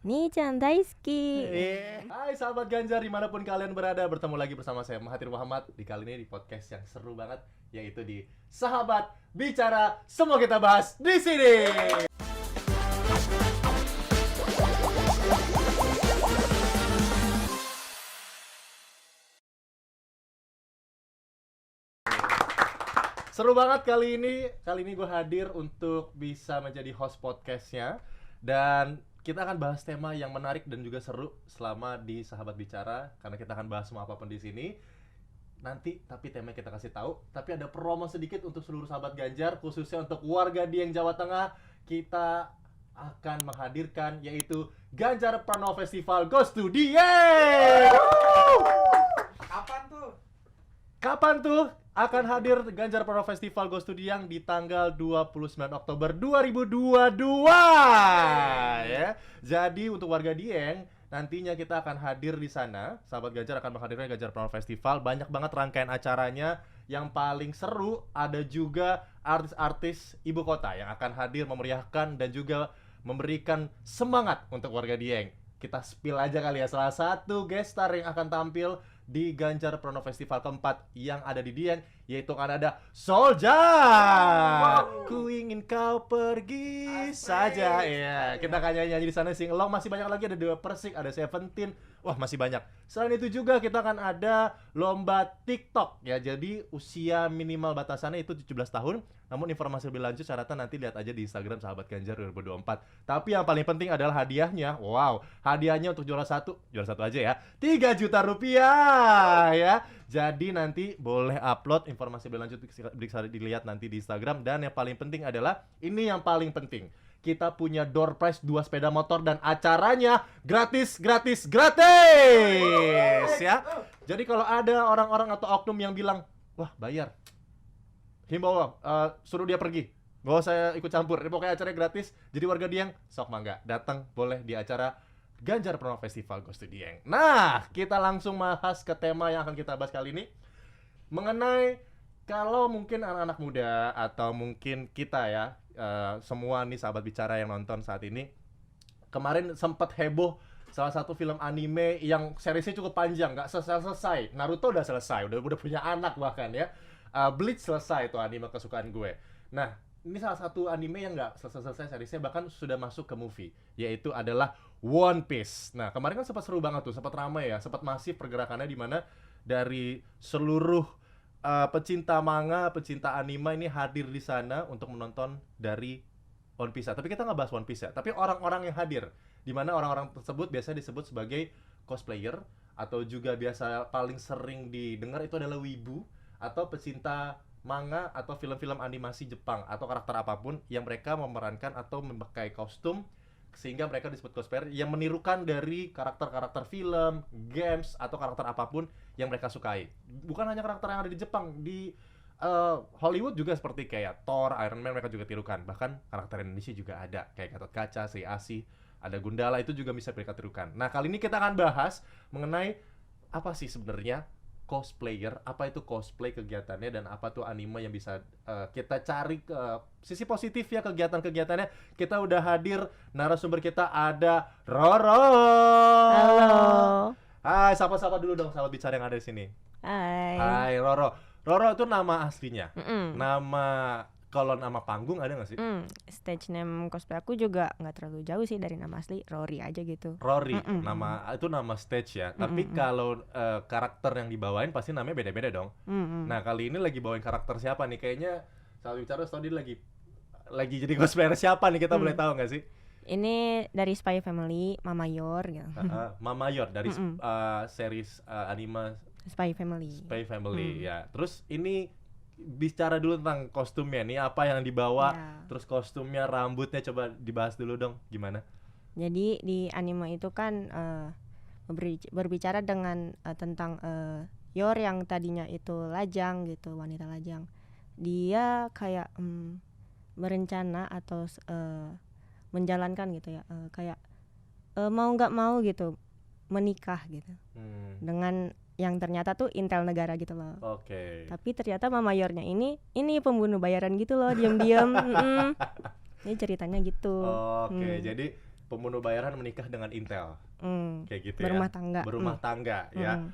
Nichan Daisuki. Hai sahabat Ganjar dimanapun kalian berada, bertemu lagi bersama saya Mahathir Muhammad di kali ini di podcast yang seru banget, yaitu di Sahabat Bicara. Semua kita bahas di sini. Seru banget kali ini gue hadir untuk bisa menjadi host podcastnya. Dan kita akan bahas tema yang menarik dan juga seru selama di Sahabat Bicara. Karena kita akan bahas semua apapun di sini nanti, tapi tema kita kasih tahu. Tapi ada promo sedikit untuk seluruh sahabat Ganjar, khususnya untuk warga Dieng, Jawa Tengah. Kita akan menghadirkan yaitu Ganjar Pranowo Festival Goes to Dieng. Kapan tuh akan hadir Ganjar Pranowo Festival Goes to Dieng di tanggal 29 Oktober 2022 ya. Jadi untuk warga Dieng nantinya kita akan hadir di sana. Sahabat Ganjar akan menghadirkan Ganjar Pranowo Festival. Banyak banget rangkaian acaranya. Yang paling seru ada juga artis-artis ibu kota yang akan hadir memeriahkan dan juga memberikan semangat untuk warga Dieng. Kita spill aja kali ya salah satu guest star yang akan tampil di Ganjar Pranowo Festival keempat yang ada di Dieng, yaitu akan ada Soulja. Ku ingin kau pergi saja. Iya, kita akan nyanyi di sana, sing along. Masih banyak lagi, ada Dewa Persik, ada Seventeen. Wah, masih banyak. Selain itu juga kita akan ada lomba TikTok ya. Jadi usia minimal batasannya itu 17 tahun. Namun informasi lebih lanjut syaratan nanti lihat aja di Instagram Sahabat Ganjar 2024. Tapi yang paling penting adalah hadiahnya. Wow, hadiahnya untuk juara satu aja ya, 3 juta rupiah ya. Jadi nanti boleh upload informasi lebih lanjut, bisa dilihat nanti di Instagram. Dan yang paling penting adalah, ini yang paling penting, kita punya door prize 2 sepeda motor dan acaranya gratis ya. Jadi kalau ada orang-orang atau oknum yang bilang, wah bayar, himbau suruh dia pergi, gak usah ikut campur, ini pokoknya acaranya gratis. Jadi warga Dieng, sok mangga datang boleh di acara Ganjar Pranowo Festival Goes to Dieng. Nah, kita langsung bahas ke tema yang akan kita bahas kali ini, mengenai kalau mungkin anak-anak muda atau mungkin kita ya, semua nih sahabat bicara yang nonton saat ini, kemarin sempat heboh salah satu film anime yang seriesnya cukup panjang, nggak selesai. Naruto udah selesai, udah punya anak bahkan ya. Bleach selesai tuh anime kesukaan gue. Nah, ini salah satu anime yang nggak selesai seriesnya, bahkan sudah masuk ke movie, yaitu adalah One Piece. Nah, kemarin kan sempat seru banget tuh, sempat ramai ya, sempat masif pergerakannya, di mana dari seluruh pecinta manga, pecinta anime ini hadir di sana untuk menonton dari One Piece. Tapi kita nggak bahas One Piece ya, tapi orang-orang yang hadir, di mana orang-orang tersebut biasa disebut sebagai cosplayer, atau juga biasa paling sering didengar itu adalah wibu, atau pecinta manga atau film-film animasi Jepang atau karakter apapun yang mereka memerankan atau memakai kostum, sehingga mereka disebut cosplayer yang menirukan dari karakter-karakter film, games, atau karakter apapun yang mereka sukai. Bukan hanya karakter yang ada di Jepang, di Hollywood juga seperti kayak Thor, Iron Man mereka juga tirukan. Bahkan karakter Indonesia juga ada, kayak Gatot Kaca, Sri Asih, ada Gundala, itu juga bisa mereka tirukan. Nah, kali ini kita akan bahas mengenai apa sih sebenarnya cosplayer, apa itu cosplay kegiatannya, dan apa tuh anime yang bisa kita cari ke sisi positif ya kegiatan-kegiatannya. Kita udah hadir, narasumber kita ada Roro. Halo. Hai, sapa-sapa dulu dong sahabat bicara yang ada di sini. Hai. Hai Roro. Roro itu nama aslinya. Mm-mm. Nama, kalau nama panggung ada nggak sih? Stage name cosplay aku juga nggak terlalu jauh sih dari nama asli, Rory aja gitu. Rory, nama stage ya. Tapi kalau karakter yang dibawain pasti namanya beda-beda dong. Nah, kali ini lagi bawain karakter siapa nih? Kayaknya saat bicara tadi lagi jadi cosplayer siapa nih, kita boleh tahu nggak sih? Ini dari Spy Family, Mama Yor gitu. Mama Yor dari series anime Spy Family. Spy Family ya. Terus ini bicara dulu tentang kostumnya nih, apa yang dibawa, terus kostumnya, rambutnya, coba dibahas dulu dong gimana. Jadi di anime itu kan berbicara dengan tentang Yor yang tadinya itu lajang gitu, wanita lajang. Dia kayak berencana atau menjalankan gitu ya, kayak mau nggak mau gitu menikah gitu dengan yang ternyata tuh intel negara gitu loh. Oke. Tapi ternyata Mama Yornya ini pembunuh bayaran gitu loh, diam-diam. Ini ceritanya gitu. Oke, jadi pembunuh bayaran menikah dengan Intel. Kayak gitu Berumah ya. tangga. Berumah tangga ya. Mm.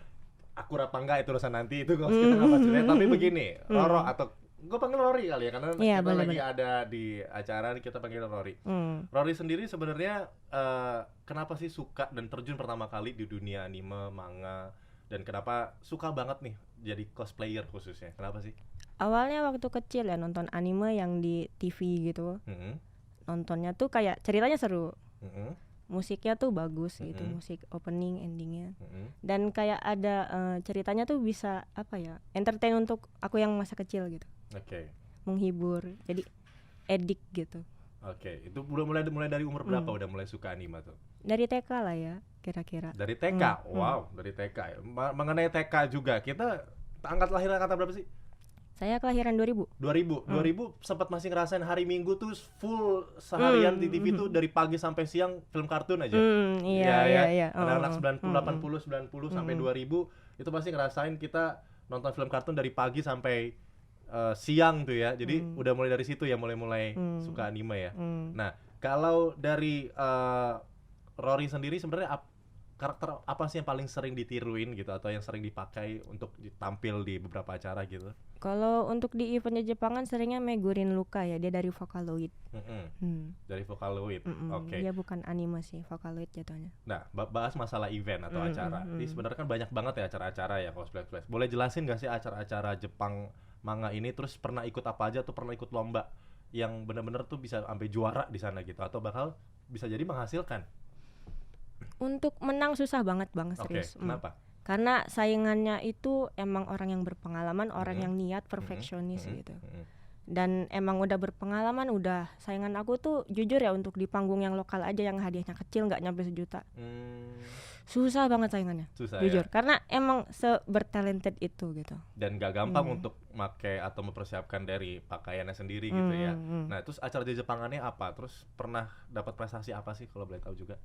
Akur apa enggak itu urusan nanti, itu kalau kita nggak bahas ceritanya. Tapi begini, Roro atau gue panggil Rory kali ya, karena Iya, kita boleh, lagi boleh. ada di acara nih, kita panggil Rory. Mm. Rory sendiri sebenarnya kenapa sih suka dan terjun pertama kali di dunia anime, manga, dan kenapa suka banget nih jadi cosplayer khususnya? Kenapa sih? Awalnya waktu kecil ya nonton anime yang di TV gitu. Nontonnya tuh kayak ceritanya seru. Musiknya tuh bagus gitu, musik opening, endingnya. Dan kayak ada ceritanya tuh bisa apa ya, entertain untuk aku yang masa kecil gitu. Oke. Menghibur. Jadi edik gitu. Oke, itu udah mulai dari umur berapa udah mulai suka anime tuh? Dari TK lah ya, kira-kira. Dari TK. Wow, dari TK ya. Mengenai TK juga, kita angkat lahirnya kata berapa sih? Saya kelahiran 2000. 2000 sempat masih ngerasain hari Minggu tuh full seharian di TV tuh dari pagi sampai siang film kartun aja. Iya. Anak-anak 90, 80, 90 sampai 2000 itu pasti ngerasain kita nonton film kartun dari pagi sampai siang tuh ya. Jadi udah mulai dari situ ya, mulai suka anime ya. Nah, kalau dari Rory sendiri sebenarnya karakter apa sih yang paling sering ditiruin gitu, atau yang sering dipakai untuk tampil di beberapa acara gitu? Kalau untuk di eventnya Jepangan seringnya Megurin Luka ya, dia dari Vocaloid. Dari Vocaloid. Oke. Dia bukan anime sih, Vocaloid jatuhnya. Nah, bahas masalah event atau acara. Ini sebenarnya kan banyak banget ya acara-acara ya cosplay. Boleh jelasin nggak sih acara-acara Jepang manga ini, terus pernah ikut apa aja, tuh pernah ikut lomba yang benar-benar tuh bisa sampai juara di sana gitu, atau bakal bisa jadi menghasilkan? Untuk menang susah banget Bang, Oke, serius. kenapa? Karena saingannya itu emang orang yang berpengalaman, orang yang niat, perfeksionis gitu. Dan emang udah berpengalaman, udah saingan aku tuh jujur ya, untuk di panggung yang lokal aja yang hadiahnya kecil nggak nyampe 1 juta. Susah banget saingannya. Susah jujur, ya? karena emang sebertalented itu gitu. Dan gak gampang untuk make atau mempersiapkan dari pakaiannya sendiri gitu ya. Nah, terus acara di Jepangannya apa? Terus pernah dapat prestasi apa sih kalau boleh tahu juga?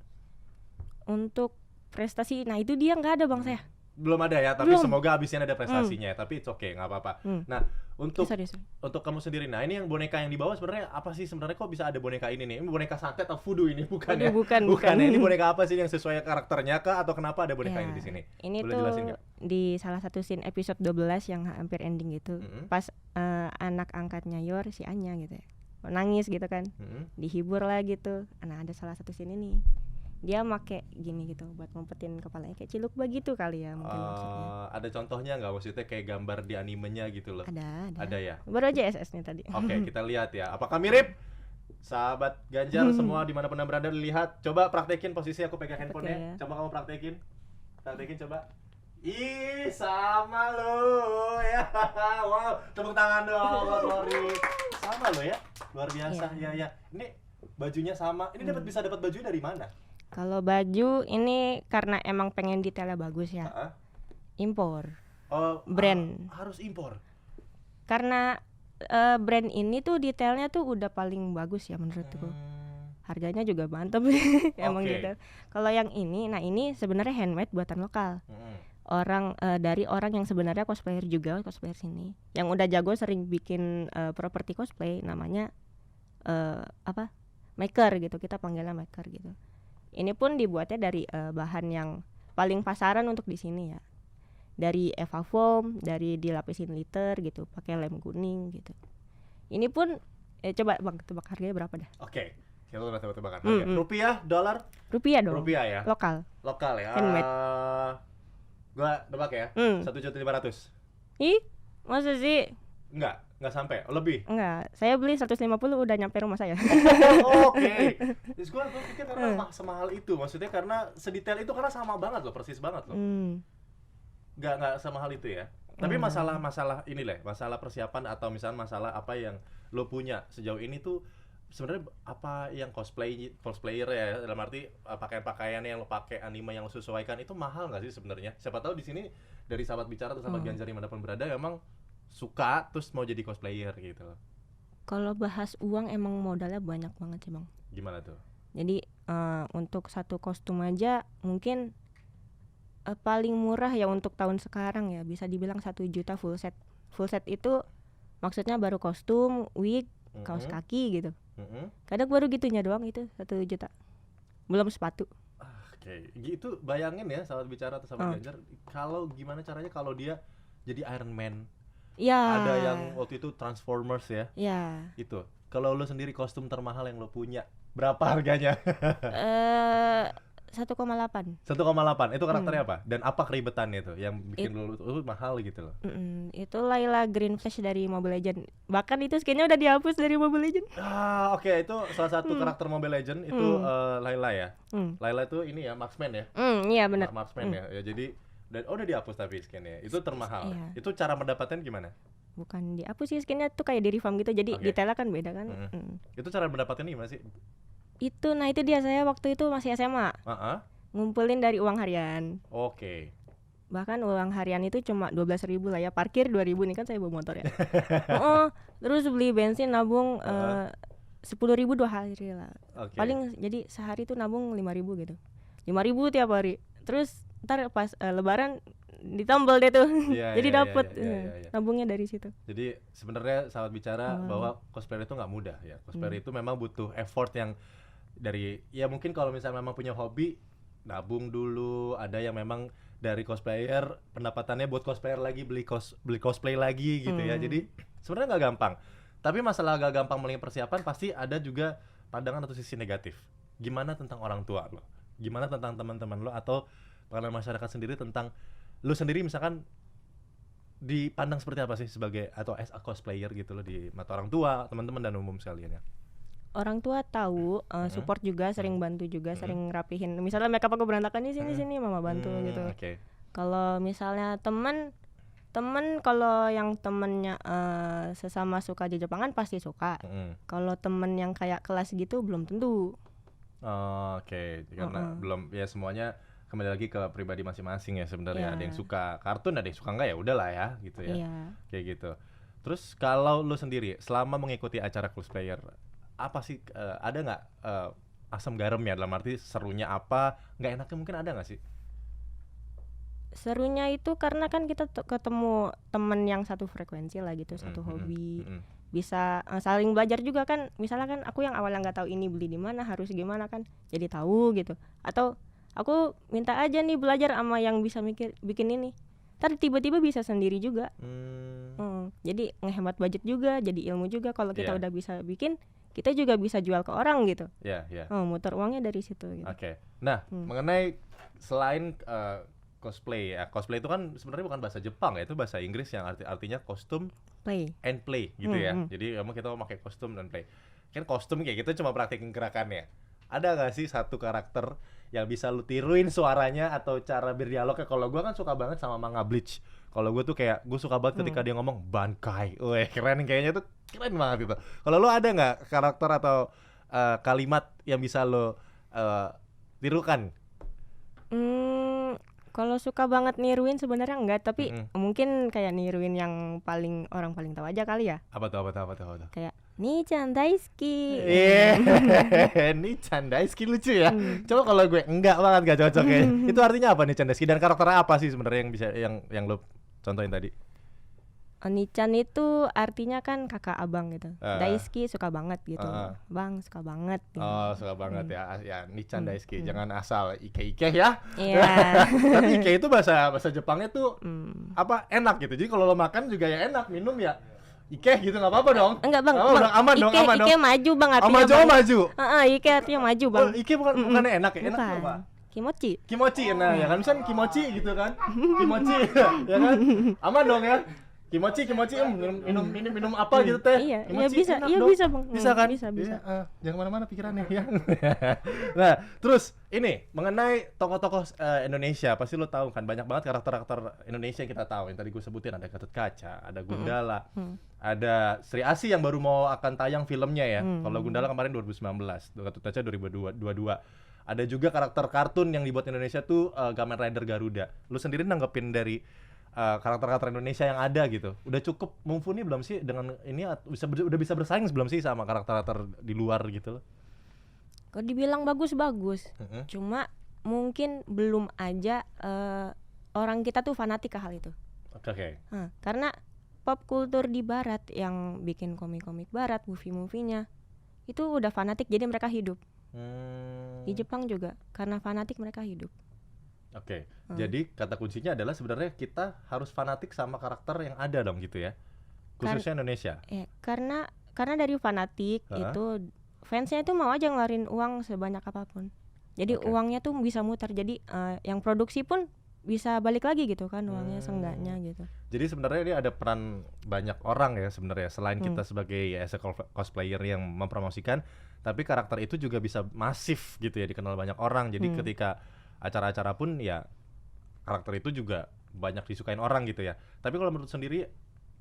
Untuk prestasi, nah itu dia nggak ada Bang saya. Belum ada ya, tapi Belum. semoga abisnya ada prestasinya ya. Tapi it's okay, nggak apa-apa. Nah, untuk Sorry. kamu sendiri, nah ini yang boneka yang dibawa sebenarnya apa sih sebenarnya, kok bisa ada boneka ini nih? Ini boneka santet atau voodoo ini, bukan ya? Bukan. ya. Ini boneka apa sih yang sesuai karakternya kah, atau kenapa ada boneka Ya, ini di sini? Ini Boleh tuh jelasin nggak? di salah satu scene episode 12 yang hampir ending gitu. Pas anak angkatnya Yor, si Anya gitu ya, nangis gitu kan. Dihibur lah gitu. Nah, ada salah satu scene ini. Dia make gini gitu buat ngumpetin kepalanya, kayak ciluk begitu kali ya mungkin maksudnya. Ada contohnya nggak, maksudnya kayak gambar di animenya gitu loh? Ada ya? Baru aja SS-nya tadi. Oke, kita lihat ya. Apakah mirip? Sahabat Ganjar semua dimanapun anda berada, lihat. Coba praktekin posisi aku pegang handphonenya. Coba kamu praktekin coba. Ih, sama lo ya. Wow, tepuk tangan dong buat Rory. Sama lo ya, luar biasa. Ya. Ini bajunya sama. Ini bisa dapat baju dari mana? Kalau baju ini karena emang pengen detailnya bagus ya. Impor. Brand. Harus impor. Karena brand ini tuh detailnya tuh udah paling bagus ya menurutku. Harganya juga mantep emang gitu. Kalau yang ini, nah ini sebenarnya handmade buatan lokal. Orang dari orang yang sebenarnya cosplayer juga, cosplayer sini. Yang udah jago sering bikin properti cosplay, namanya maker gitu. Kita panggilnya maker gitu. Ini pun dibuatnya dari bahan yang paling pasaran untuk di sini ya. Dari Eva foam, dari dilapisin liter gitu, pakai lem kuning gitu. Ini pun coba Bang tebak harganya berapa dah? Oke. Kita udah tebak-tebakan harga. Rupiah, dolar? Rupiah dong. Rupiah ya. Lokal ya. handmade. Gua tebak ya. 1.500.000. Ih, masa sih? Enggak sampai, lebih. Enggak, saya beli 150 udah nyampe rumah saya. Oke. Terus gue pikir karena semahal itu, maksudnya karena sedetail itu, karena sama banget loh, persis banget loh. Enggak semahal itu ya. Tapi masalah ini lah, masalah persiapan atau misalnya masalah apa yang lo punya sejauh ini tuh sebenarnya apa yang cosplayer ya, dalam arti pakaian-pakaian yang lo pakai, anime yang lo sesuaikan itu mahal nggak sih sebenarnya? Siapa tahu di sini dari sahabat bicara atau sahabat Ganjar dimanapun berada emang suka terus mau jadi cosplayer gitu loh. Kalau bahas uang emang modalnya banyak banget sih Bang. Gimana tuh? Jadi untuk satu kostum aja mungkin paling murah ya untuk tahun sekarang ya bisa dibilang 1 juta full set. Full set itu maksudnya baru kostum, wig, kaos kaki gitu. Kadang baru gitunya doang itu 1 juta. belum sepatu. Oke, gitu bayangin ya sahabat bicara atau sahabat Ganjar, kalau gimana caranya kalau dia jadi Iron Man, Ya. ada yang waktu itu Transformers ya, Ya. itu. Kalau lo sendiri kostum termahal yang lo punya, berapa harganya? 1,8. 1,8. Itu karakternya apa? Dan apa keribetannya itu yang bikin lo mahal gitu loh? Itu Layla Greenflash dari Mobile Legend. Bahkan itu skinnya udah dihapus dari Mobile Legend. Oke, itu salah satu karakter Mobile Legend itu Layla ya. Layla itu ini ya marksman ya. Iya benar. Marksman ya. Ya jadi dan udah dihapus tapi skinnya. Itu termahal. Iya. Itu cara mendapatnya gimana? Bukan dihapus sih, skinnya tuh kayak di reform gitu. Jadi detailnya kan beda kan. Itu cara mendapatnya gimana sih? Itu dia saya waktu itu masih SMA. Ngumpulin dari uang harian. Oke. Bahkan uang harian itu cuma 12.000 lah ya. Parkir 2.000 nih kan saya bawa motor ya. Terus beli bensin nabung 10.000 2 hari lah. Paling jadi sehari tuh nabung 5.000 gitu. 5.000 tiap hari. Terus ntar pas lebaran ditambal deh tuh. Jadi dapet nabungnya dari situ. Jadi sebenarnya sahabat bicara bahwa cosplayer itu nggak mudah ya. Cosplayer itu memang butuh effort yang dari ya mungkin kalau misalnya memang punya hobi nabung dulu, ada yang memang dari cosplayer pendapatannya buat cosplayer lagi beli cosplay lagi gitu ya. Jadi sebenarnya nggak gampang. Tapi masalah gak gampang mulai persiapan pasti ada juga pandangan atau sisi negatif. Gimana tentang orang tua lo? Gimana tentang teman-teman lo atau pandangan masyarakat sendiri tentang lo sendiri misalkan dipandang seperti apa sih sebagai atau as a cosplayer gitu loh di mata orang tua, teman-teman dan umum sekalian ya? Orang tua tahu, support juga, sering bantu juga, sering rapihin. Misalnya makeup aku berantakan di sini mama bantu gitu. Kalau misalnya teman kalau yang temennya sesama suka Jepangan pasti suka. Kalau temen yang kayak kelas gitu belum tentu. Karena belum ya semuanya kembali lagi ke pribadi masing-masing ya sebenarnya. Ada yang suka kartun, ada yang suka enggak ya udahlah ya gitu ya. Kayak gitu. Terus kalau lu sendiri selama mengikuti acara cosplayer apa sih ada nggak asam garam ya dalam arti serunya apa, nggak enaknya mungkin ada nggak sih? Serunya itu karena kan kita ketemu temen yang satu frekuensi lah gitu, satu hobi. Bisa saling belajar juga kan. Misalnya kan aku yang awalnya nggak tahu ini beli di mana, harus gimana kan, jadi tahu gitu. Atau aku minta aja nih belajar sama yang bisa bikin ini. Ntar tiba-tiba bisa sendiri juga. Jadi ngehemat budget juga, jadi ilmu juga. Kalau kita udah bisa bikin, kita juga bisa jual ke orang gitu. Muter uangnya dari situ gitu. Nah, mengenai selain cosplay ya, cosplay itu kan sebenarnya bukan bahasa Jepang ya, itu bahasa Inggris yang artinya kostum and play gitu ya. Jadi emang kita mau pakai kostum dan play. Kan kostum kayak gitu cuma praktekin gerakannya. Ada gak sih satu karakter yang bisa lu tiruin suaranya atau cara berdialognya? Kalau gue kan suka banget sama manga Bleach. Kalau gue tuh kayak gue suka banget ketika dia ngomong Bankai. Weh, keren kayaknya tuh, keren banget itu. Kalau lu ada nggak karakter atau kalimat yang bisa lu tirukan? Kalau suka banget niruin sebenarnya enggak, tapi mungkin kayak niruin yang orang paling tahu aja kali ya. Apa tuh? Kayak Ni-chan daisuki. Ni-chan daisuki lucu ya. Coba kalau gue enggak banget, gak cocok kayaknya. Itu artinya apa Ni-chan daisuki dan karakternya apa sih sebenarnya yang bisa yang lu contohin tadi? Ni-chan itu artinya kan kakak abang gitu. Daisuki suka banget gitu. Bang suka banget gitu. Suka banget ya. Ya Ni-chan daisuki. Jangan asal ike-ike ya. Tapi ike itu bahasa Jepangnya tuh apa enak gitu. Jadi kalau lo makan juga ya enak, minum ya ike gitu, nggak apa-apa dong. Enggak bang, aman dong. Ike maju bang artinya. Maju. Ike artinya maju bang. Ike bukannya enak ya? Enak apa? Kimochi, nah ya kan misalnya kimochi gitu kan. Kimochi ya kan. Aman dong ya. Kimochi minum apa gitu teh? Iya, kimochi bisa, bisa bang. Bisa kan? Bisa. Jangan kemana-mana pikirannya ya. Nah, terus ini mengenai tokoh-tokoh Indonesia, pasti lo tahu kan banyak banget karakter Indonesia yang kita tahu. Yang tadi gue sebutin ada Gatot Kaca, ada Gundala, ada Sri Asih yang baru mau akan tayang filmnya ya. Kalau Gundala kemarin 2019, Gatot Kaca 2022. Ada juga karakter kartun yang dibuat Indonesia tuh Kamen Rider Garuda. Lu sendiri nanggepin dari karakter-karakter Indonesia yang ada gitu, udah cukup mumpuni belum sih dengan ini, udah bisa bersaing belum sih sama karakter-karakter di luar gitu loh? Kalau dibilang bagus, cuma mungkin belum aja orang kita tuh fanatik ke hal itu. Karena pop kultur di barat yang bikin komik-komik barat, movie-movie-nya itu udah fanatik, jadi mereka hidup. Di Jepang juga karena fanatik mereka hidup. Oke. Jadi kata kuncinya adalah sebenarnya kita harus fanatik sama karakter yang ada dong gitu ya. Khususnya Indonesia. Karena dari fanatik itu fansnya itu mau aja ngeluarin uang sebanyak apapun. Jadi uangnya tuh bisa muter. Jadi yang produksi pun bisa balik lagi gitu kan uangnya seenggaknya gitu. Jadi sebenarnya ini ada peran banyak orang ya sebenarnya selain kita sebagai as a cosplayer yang mempromosikan, tapi karakter itu juga bisa masif gitu ya dikenal banyak orang. Jadi ketika acara-acara pun ya karakter itu juga banyak disukain orang gitu ya. Tapi kalau menurut sendiri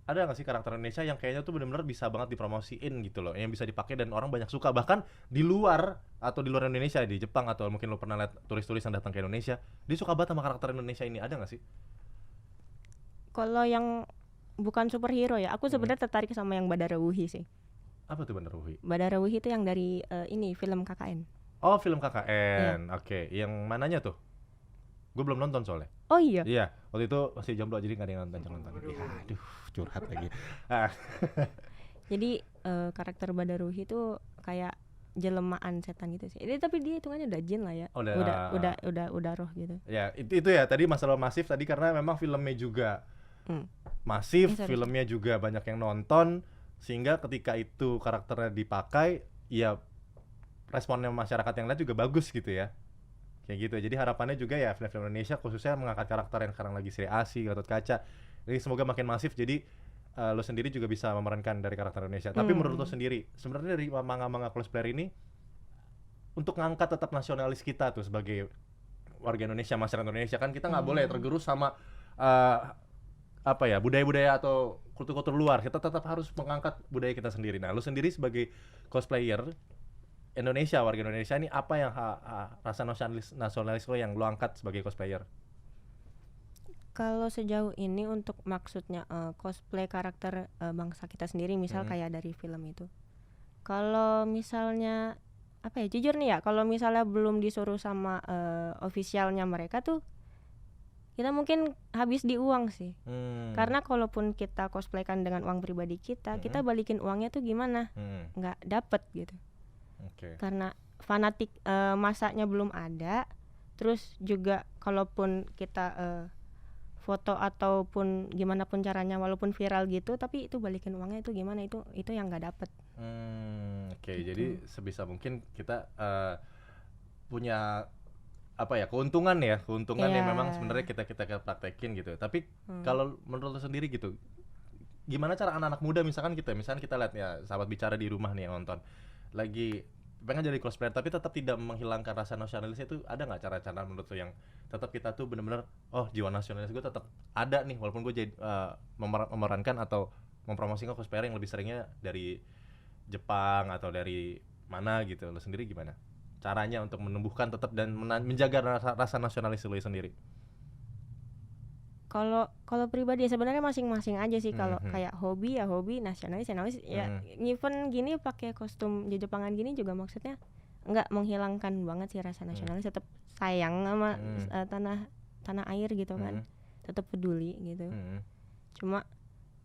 ada nggak sih karakter Indonesia yang kayaknya tuh benar-benar bisa banget dipromosiin gitu loh, yang bisa dipakai dan orang banyak suka, bahkan di luar atau di luar Indonesia, di Jepang atau mungkin lo pernah lihat turis-turis yang datang ke Indonesia, dia suka banget sama karakter Indonesia ini, ada nggak sih? Kalau yang bukan superhero ya, aku sebenarnya tertarik sama yang Badara Wuhi sih. Apa tuh Badara Wuhi? Badara Wuhi itu yang dari ini film KKN. Oh, film KKN. Oke. Yang mananya tuh? Gue belum nonton soalnya. Oh iya. Iya, waktu itu masih jomblo jadi nggak ada yang nonton. Ya, aduh, curhat lagi. Jadi karakter Badaruhi itu kayak jelemaan setan gitu sih. Tapi dia hitungannya udah jin lah ya. Udah roh gitu. Ya, itu ya tadi masalah masif tadi karena memang filmnya juga masif, filmnya juga banyak yang nonton sehingga ketika itu karakternya dipakai, ya responnya masyarakat yang lain juga bagus gitu ya. Kayak gitu. Jadi harapannya juga ya film-film Indonesia khususnya mengangkat karakter yang sekarang lagi Sri Asih, Gatot Kaca. Jadi semoga makin masif. Jadi lo sendiri juga bisa memerankan dari karakter Indonesia. Tapi menurut lo sendiri, sebenarnya dari manga-manga cosplayer ini untuk ngangkat tetap nasionalis kita tuh sebagai warga Indonesia, masyarakat Indonesia kan kita nggak boleh tergerus sama apa ya budaya-budaya atau kultur-kultur luar. Kita tetap harus mengangkat budaya kita sendiri. Nah, lo sendiri sebagai cosplayer Indonesia, warga Indonesia ini apa yang rasa nasionalis lo yang lo angkat sebagai cosplayer? Kalau sejauh ini untuk maksudnya cosplay karakter bangsa kita sendiri, misal kayak dari film itu. Kalau misalnya apa ya, jujur nih ya, kalau misalnya belum disuruh sama officialnya mereka tuh, kita mungkin habis di uang sih. Karena kalaupun kita cosplaykan dengan uang pribadi kita, kita balikin uangnya tuh gimana? Nggak dapet gitu. Karena fanatik masanya belum ada, terus juga kalaupun kita foto ataupun gimana pun caranya walaupun viral gitu, tapi itu balikin uangnya itu gimana, itu yang nggak dapet. Gitu. Jadi sebisa mungkin kita punya apa ya keuntungan yang memang sebenarnya kita praktekin gitu. Tapi kalau menurut lo sendiri gitu, gimana cara anak-anak muda misalkan kita lihat ya sahabat bicara di rumah nih yang nonton lagi pengen jadi cosplayer tapi tetap tidak menghilangkan rasa nasionalisnya, itu ada nggak cara-cara menurut lo yang tetap kita tuh benar-benar jiwa nasionalis gue tetap ada nih walaupun gue jadi memerankan atau mempromosikan cosplayer yang lebih seringnya dari Jepang atau dari mana gitu. Lo sendiri gimana caranya untuk menumbuhkan tetap dan menjaga rasa nasionalis lo sendiri? Kalau pribadi sebenarnya masing-masing aja sih. Kalau kayak hobi ya hobi, nasionalis ya even gini pakai kostum Jepangan gini juga maksudnya nggak menghilangkan banget sih rasa nasionalis, tetap sayang sama tanah air gitu kan, tetap peduli gitu. Cuma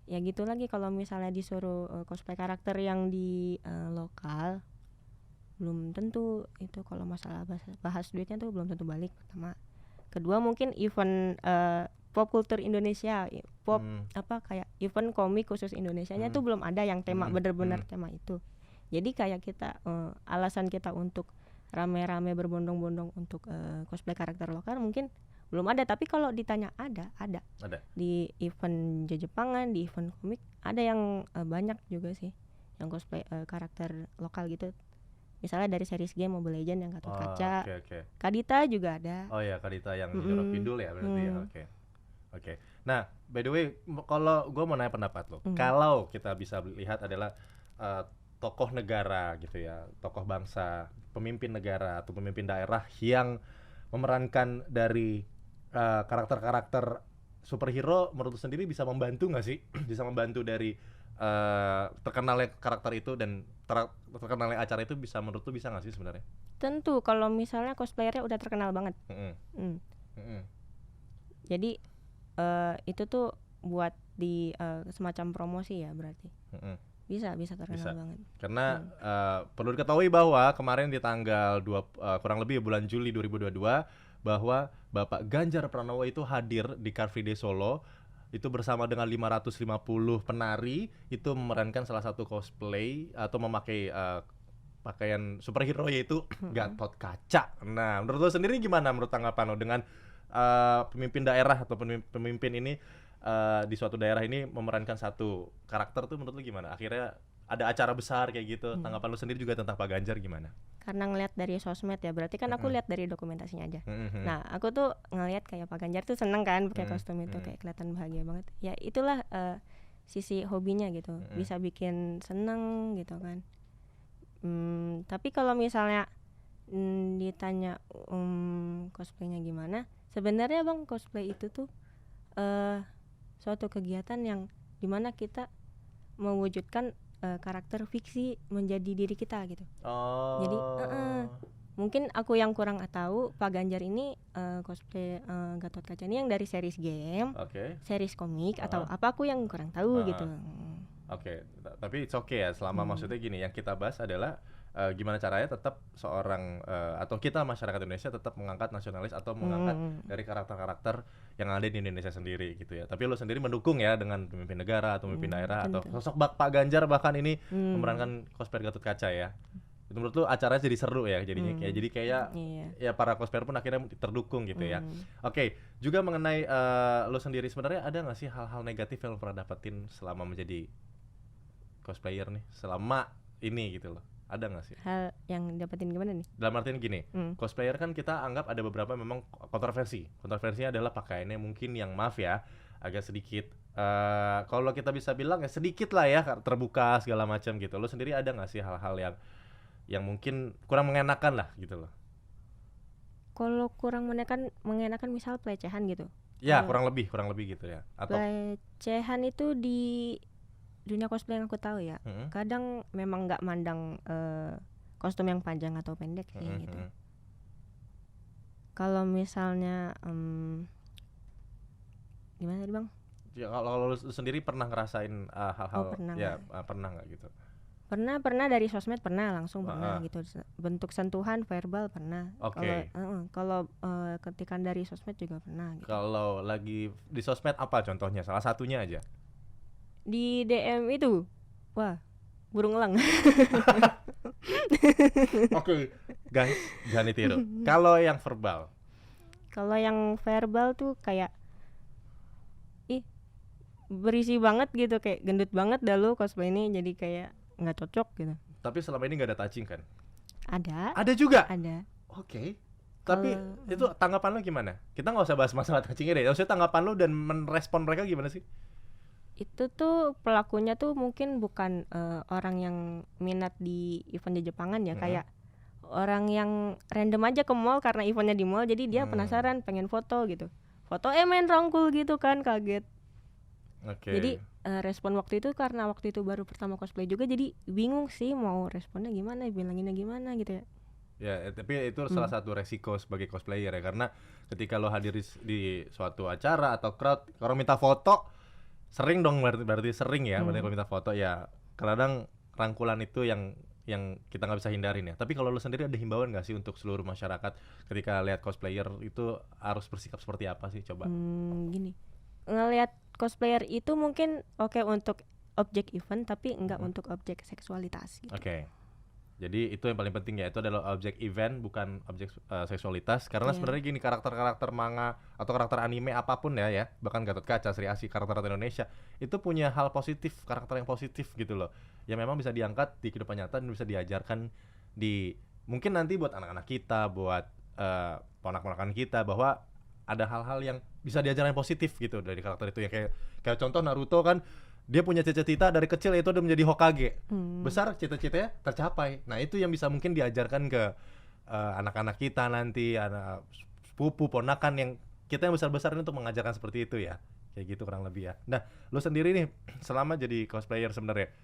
ya gitu lagi, kalau misalnya disuruh cosplay karakter yang di lokal belum tentu itu, kalau masalah bahas duitnya tuh belum tentu balik pertama. Kedua mungkin event pop kultur Indonesia, pop apa kayak event komik khusus Indonesianya tuh belum ada yang tema bener-bener tema itu. Jadi kayak kita alasan kita untuk rame-rame berbondong-bondong untuk cosplay karakter lokal mungkin belum ada. Tapi kalau ditanya ada di event Jepangan, di event komik ada yang banyak juga sih yang cosplay karakter lokal gitu. Misalnya dari series game Mobile Legends yang Gatot Kaca, Kadita juga ada. Oh ya, Kadita yang Jorok Kidul ya berarti ya. Oke. Nah, by the way, kalau gue mau nanya pendapat lo, kalau kita bisa lihat adalah tokoh negara gitu ya, tokoh bangsa, pemimpin negara atau pemimpin daerah yang memerankan dari karakter-karakter superhero, menurut lo sendiri bisa membantu nggak sih? Bisa membantu dari terkenalnya karakter itu dan terkenalnya acara itu, bisa menurut lu bisa nggak sih sebenarnya? Tentu kalau misalnya cosplayernya udah terkenal banget. Jadi itu tuh buat di semacam promosi ya berarti. Bisa terkenal Bisa. banget. Karena perlu diketahui bahwa kemarin di tanggal kurang lebih bulan Juli 2022 bahwa Bapak Ganjar Pranowo itu hadir di Car Free Day Solo itu bersama dengan 550 penari itu memerankan salah satu cosplay atau memakai pakaian superhero yaitu Gatot Kaca. Nah, menurut lo sendiri gimana menurut tanggapan lo dengan pemimpin daerah atau pemimpin ini di suatu daerah ini memerankan satu karakter tuh menurut lu gimana? Akhirnya ada acara besar kayak gitu. Tanggapan lu sendiri juga tentang Pak Ganjar gimana? Karena ngelihat dari sosmed ya, berarti kan aku lihat dari dokumentasinya aja. Nah, aku tuh ngelihat kayak Pak Ganjar tuh seneng kan pakai kostum itu, kayak kelihatan bahagia banget. Ya itulah sisi hobinya gitu, bisa bikin seneng gitu kan. Tapi kalau misalnya ditanya cosplaynya gimana, sebenarnya bang cosplay itu tuh suatu kegiatan yang dimana kita mewujudkan karakter fiksi menjadi diri kita gitu. Oh. Jadi mungkin aku yang kurang tahu, Pak Ganjar ini cosplay Gatot Kaca ini yang dari series game, series komik atau apa, aku yang kurang tahu gitu. Oke, tapi it's okay ya, selama maksudnya gini, yang kita bahas adalah gimana caranya tetap seorang atau kita masyarakat Indonesia tetap mengangkat nasionalis atau mengangkat dari karakter-karakter yang ada di Indonesia sendiri gitu ya. Tapi lo sendiri mendukung ya dengan pemimpin negara atau pemimpin daerah atau sosok Pak Ganjar bahkan ini memerankan cosplayer Gatot Kaca ya. Itu menurut lo acaranya jadi seru ya jadinya, kayak ya para cosplayer pun akhirnya terdukung gitu ya. Oke, juga mengenai lo sendiri sebenarnya ada nggak sih hal-hal negatif yang lo pernah dapetin selama menjadi cosplayer nih, selama ini gitu loh? Ada nggak sih? Hal yang dapetin gimana nih? Dalam artian gini, cosplayer kan kita anggap ada beberapa memang kontroversi. Kontroversinya adalah pakaiannya mungkin yang maaf ya, agak sedikit kalau kita bisa bilang ya sedikit lah ya terbuka segala macam gitu. Lo sendiri ada nggak sih hal-hal yang mungkin kurang mengenakan lah gitu loh? Kalau kurang mengenakan misal pelecehan gitu? Ya kurang lebih gitu ya. Atau pelecehan itu di dunia cosplay yang aku tahu ya, kadang memang nggak mandang kostum yang panjang atau pendek kayak gitu. Kalau misalnya gimana tadi bang? Ya kalau lu sendiri pernah ngerasain hal-hal pernah nggak gitu? Pernah dari sosmed pernah langsung pernah gitu, bentuk sentuhan verbal pernah. Kalau ketikan dari sosmed juga pernah. Gitu. Kalau lagi di sosmed apa contohnya? Salah satunya aja. Di DM itu, wah, burung elang. Oke, guys, jangan ditiru. Kalau yang verbal? Kalau yang verbal tuh kayak, berisi banget gitu, kayak gendut banget dah lu cosplay ini, jadi kayak nggak cocok gitu. Tapi selama ini nggak ada touching kan? Ada. Ada juga? Ada. Oke. Tapi itu tanggapan lu gimana? Kita nggak usah bahas masalah touchingnya deh. Maksudnya tanggapan lu dan merespon mereka gimana sih? Itu tuh pelakunya tuh mungkin bukan orang yang minat di event di Jepangan ya, kayak orang yang random aja ke mall karena eventnya di mall, jadi dia penasaran pengen foto gitu, main rangkul gitu kan, kaget. Jadi respon waktu itu karena waktu itu baru pertama cosplay juga, jadi bingung sih mau responnya gimana, bilanginnya gimana gitu ya. Ya, tapi itu salah satu resiko sebagai cosplayer ya, karena ketika lo hadir di suatu acara atau crowd, orang minta foto sering dong, berarti sering ya. Berarti kalau minta foto ya kadang rangkulan itu yang kita nggak bisa hindarin ya. Tapi kalau lo sendiri ada himbauan nggak sih untuk seluruh masyarakat ketika lihat cosplayer itu harus bersikap seperti apa sih, coba? Gini, ngelihat cosplayer itu mungkin oke untuk objek event, tapi enggak untuk objek seksualitas gitu. Jadi itu yang paling penting ya, itu adalah objek event bukan objek seksualitas. Karena sebenarnya gini, karakter-karakter manga atau karakter anime apapun ya, bahkan Gatot Kaca, Sri Asih, karakter Indonesia itu punya hal positif, karakter yang positif gitu loh, yang memang bisa diangkat di kehidupan nyata dan bisa diajarkan di mungkin nanti buat anak-anak kita, buat ponak-ponakan kita, bahwa ada hal-hal yang bisa diajarkan positif gitu dari karakter itu ya. Kayak contoh Naruto kan, dia punya cita-cita dari kecil itu udah menjadi Hokage. Besar cita-citanya tercapai. Nah, itu yang bisa mungkin diajarkan ke anak-anak kita nanti, anak sepupu, ponakan yang kita yang besar-besar ini untuk mengajarkan seperti itu ya. Kayak gitu kurang lebih ya. Nah, lu sendiri nih selama jadi cosplayer sebenarnya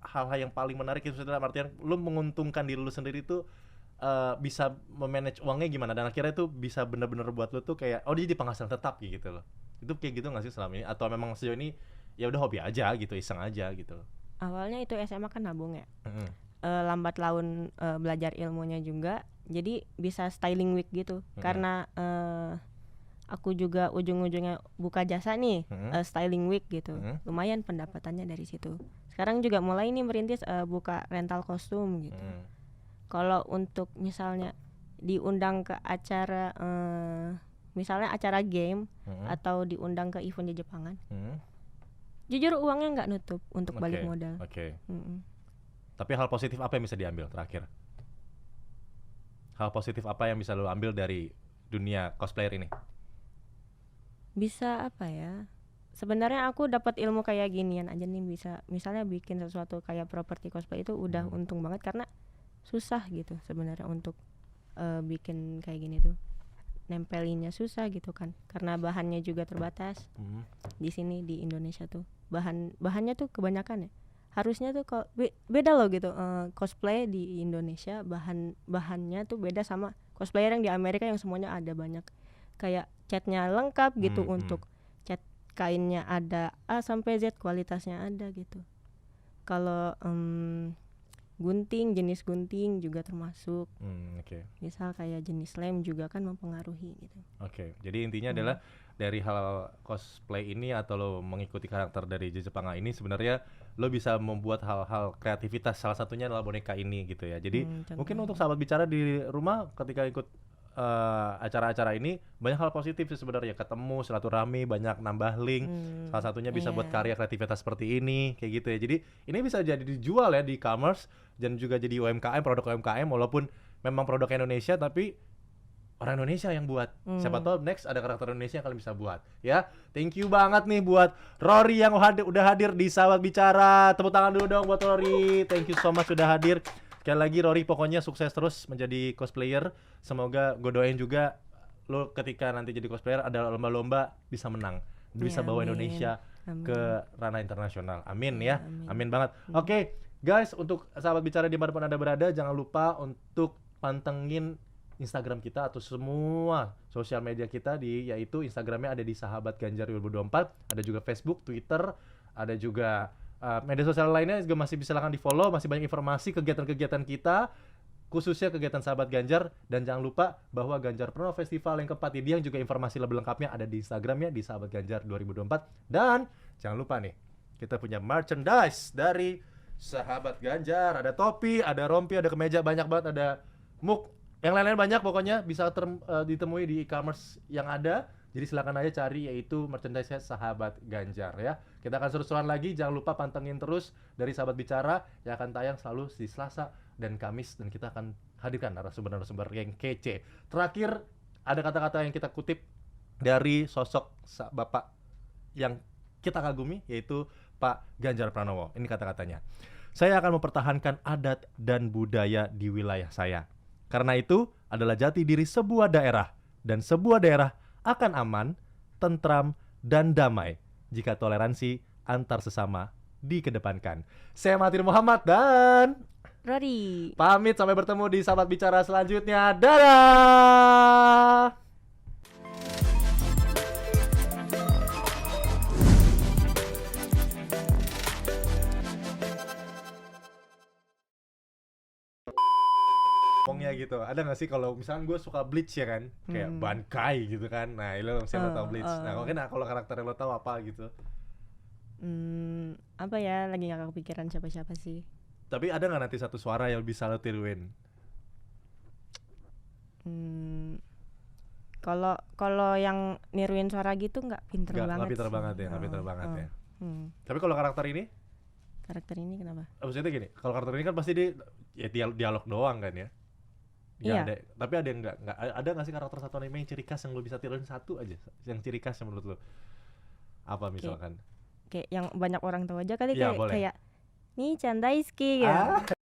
hal-hal yang paling menarik itu dalam artian lu menguntungkan diri lu sendiri tuh bisa memanage uangnya gimana, dan akhirnya tuh bisa bener-bener buat lu tuh kayak dia jadi penghasilan tetap gitu loh. Itu kayak gitu nggak sih selama ini, atau memang sejauh ini ya udah hobi aja gitu, iseng aja gitu. Awalnya itu SMA kan nabung ya. Mm-mm. Lambat laun belajar ilmunya juga, jadi bisa styling wig gitu. Karena aku juga ujung-ujungnya buka jasa nih, styling wig gitu. Lumayan pendapatannya dari situ. Sekarang juga mulai nih merintis buka rental kostum gitu. Kalau untuk misalnya diundang ke acara misalnya acara game atau diundang ke event di Jepangan, jujur uangnya nggak nutup untuk balik modal. Tapi hal positif apa yang bisa diambil terakhir? Hal positif apa yang bisa lo ambil dari dunia cosplayer ini? Bisa apa ya? Sebenarnya aku dapat ilmu kayak ginian aja nih, bisa misalnya bikin sesuatu kayak properti cosplay itu udah untung banget, karena susah gitu sebenarnya untuk bikin kayak gini tuh. Nempelinnya susah gitu kan, karena bahannya juga terbatas. Di sini di Indonesia tuh bahannya tuh kebanyakan ya. Harusnya tuh beda loh gitu, cosplay di Indonesia bahannya tuh beda sama cosplayer yang di Amerika yang semuanya ada banyak, kayak catnya lengkap gitu, untuk cat kainnya ada A sampai Z, kualitasnya ada gitu. Kalau jenis gunting juga termasuk. Misal kayak jenis lem juga kan mempengaruhi gitu. Jadi intinya adalah dari hal cosplay ini atau lo mengikuti karakter dari Jepang ini, sebenarnya lo bisa membuat hal-hal kreativitas, salah satunya adalah boneka ini gitu ya. Jadi mungkin untuk sahabat bicara di rumah ketika ikut acara-acara ini, banyak hal positif sih sebenarnya, ketemu, silaturahmi, banyak nambah link. Salah satunya bisa buat karya kreativitas seperti ini kayak gitu ya. Jadi ini bisa jadi dijual ya di e-commerce dan juga jadi UMKM, produk UMKM, walaupun memang produk Indonesia tapi orang Indonesia yang buat. Siapa tahu next ada karakter Indonesia yang kalian bisa buat ya. Thank you banget nih buat Rory yang udah hadir di Sahabat Bicara. Tepuk tangan dulu dong buat Rory. Thank you so much sudah hadir. Sekali lagi Rory, pokoknya sukses terus menjadi cosplayer. Semoga gue doain juga lo ketika nanti jadi cosplayer ada lomba-lomba bisa menang, bisa bawa Indonesia ke ranah internasional. Amin ya. Amin banget. Oke, guys, untuk Sahabat Bicara dimanapun Anda berada, jangan lupa untuk pantengin Instagram kita atau semua sosial media kita, yaitu Instagramnya ada di Sahabat Ganjar 2024, ada juga Facebook, Twitter, ada juga media sosial lainnya juga masih bisa, silahkan di follow, masih banyak informasi kegiatan-kegiatan kita, khususnya kegiatan Sahabat Ganjar. Dan jangan lupa bahwa Ganjar Pranowo Festival yang keempat ini yang juga informasi lebih lengkapnya ada di Instagramnya di Sahabat Ganjar 2024. Dan jangan lupa nih, kita punya merchandise dari Sahabat Ganjar, ada topi, ada rompi, ada kemeja, banyak banget, ada mug, yang lain-lain banyak, pokoknya bisa ditemui di e-commerce yang ada. Jadi silakan aja cari, yaitu merchandise Sahabat Ganjar ya. Kita akan seru-seruan lagi, jangan lupa pantengin terus dari Sahabat Bicara yang akan tayang selalu di Selasa dan Kamis, dan kita akan hadirkan narasumber-narasumber yang kece. Terakhir, ada kata-kata yang kita kutip dari sosok Bapak yang kita kagumi, yaitu Pak Ganjar Pranowo. Ini kata-katanya: "Saya akan mempertahankan adat dan budaya di wilayah saya. Karena itu adalah jati diri sebuah daerah, dan sebuah daerah akan aman, tentram, dan damai jika toleransi antar sesama dikedepankan." Saya Mahathir Muhammad dan Rory pamit, sampai bertemu di Sahabat Bicara selanjutnya. Dadah! Ngomongnya gitu, ada gak sih kalau misalkan gue suka Bleach ya kan, kayak Bankai gitu kan, nah lo mesti lo tau Bleach. Nah kalau karakter yang lo tau apa gitu? Apa ya, lagi gak kepikiran siapa-siapa sih. Tapi ada gak nanti satu suara yang bisa lo tiruin? Kalau yang niruin suara gitu nggak pinter banget. Nggak pinter banget ya. Tapi kalau karakter ini kenapa? Maksudnya gini, kalau karakter ini kan pasti dia dialog doang kan ya. Iya. Ada, tapi ada yang nggak ada nggak sih karakter satu anime yang ciri khas yang lo bisa tiruin satu aja, yang ciri khas yang menurut lo apa misalkan? Kayak yang banyak orang tahu aja kali, Ya, kayak nih Chan Daisuke gitu.